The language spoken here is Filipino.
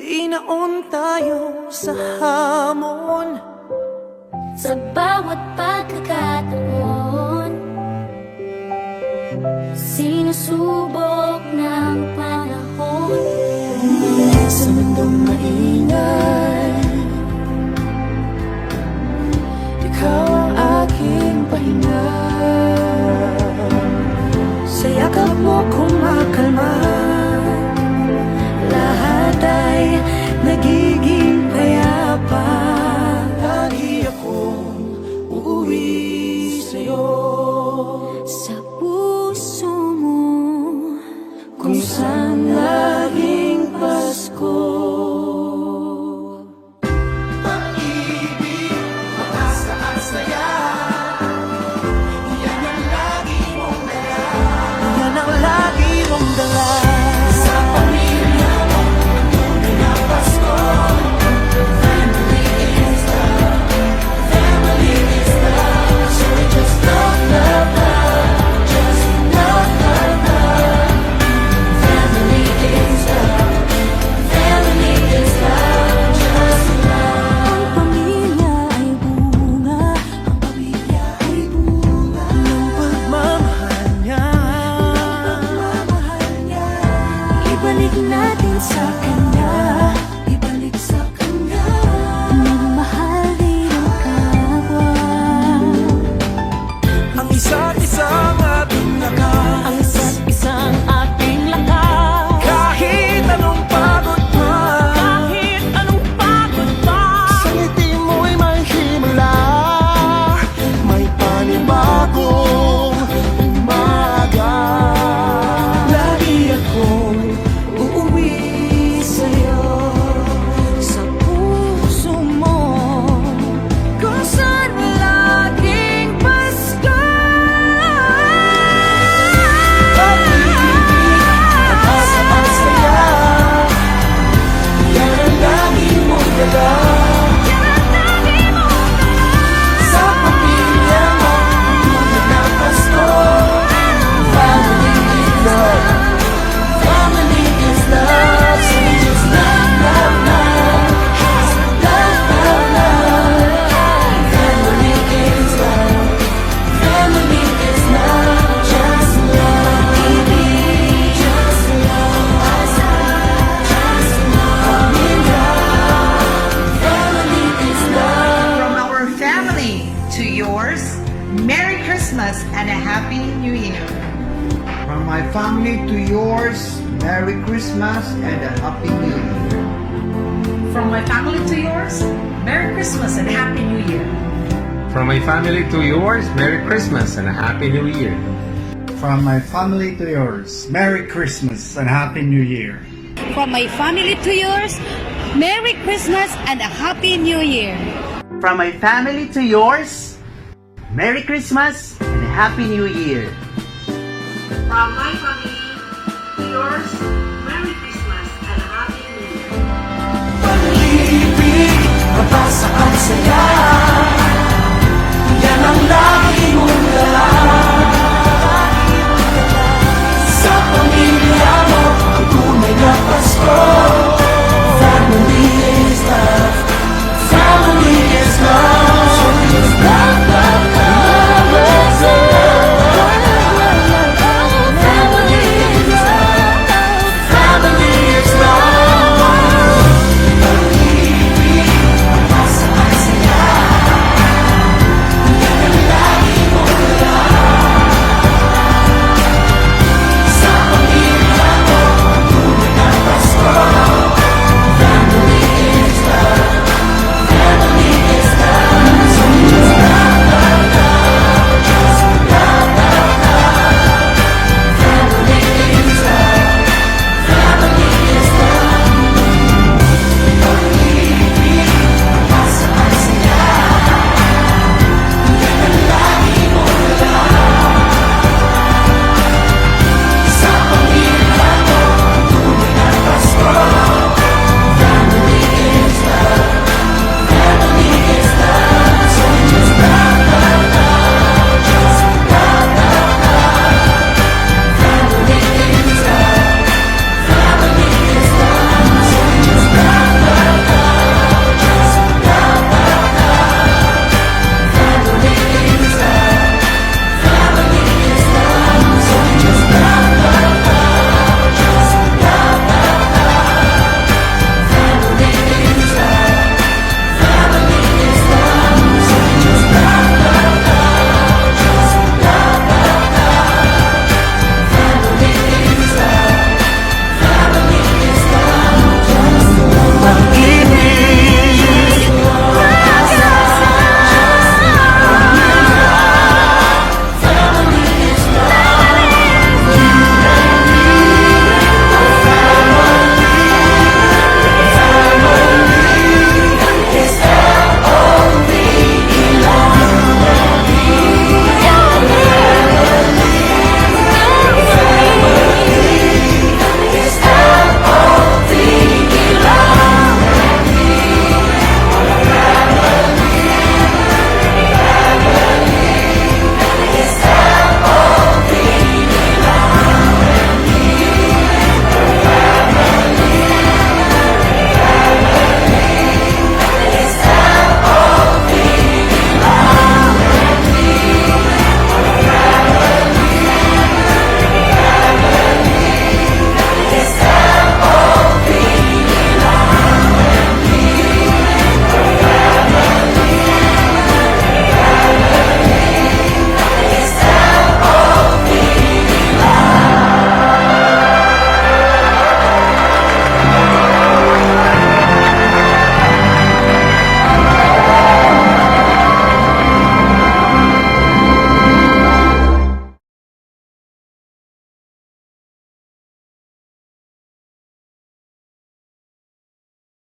Binaon tayo sa hamon, sa bawat pagkakataon. Sinusubok ng panahon sa mundong maingay. Ikaw ang aking pahinga, sa yakap mo kumakalma. Lahat ay nagiging payapa. Lagi akong uuwi sa'yo, sa puso mo, kung saan laging Pasko. Pag-ibig, pag-asa at saya, yan ang lagi mong dala. Yan ang lagi mong dala. Sa pamilya mo, tunay na Pasko. Family is love, family is love. So we just love, love, love, just love, love, love. Family is love, family is love, just love. ang pamilya ay bunga, Ang pamilya ay bunga ng pagmamahal niya. ibalik natin sa kanya, Ibalik sa kanya. magmahal din ang kapwa. Ang isa't isang ating lakas, Ang isa't isang ating lakas, kahit anong pagod pa, kahit anong pagod pa. sa ngiti mo'y may himala, may panibagong umaga. Lagi akong uuwi sa'yo, Sa puso mo, kung saan laging Pasko. Pag-ibig, pag-asa at saya, yan ang lagi mong dala. Sa pamilya mo, tunay na Pasko. Family is love, family is love. So we just love, love, love, love, love, love. Family is love, family is love, just love. Baby, just love, just love. Family is love. From our family to yours, Merry Christmas and a Happy New Year. From my family to yours, Merry Christmas and a Happy New Year. From my family to yours, Merry Christmas and Happy New Year. From my family to yours, Merry Christmas and a Happy New Year. From my family to yours, Merry Christmas and Happy New Year. From my family to yours, Merry Christmas and a Happy New Year. From my family to yours, Merry Christmas and a Happy New Year. From my family to yours, Merry Christmas and a Happy New Year. Pag-ibig, pag-asa at saya,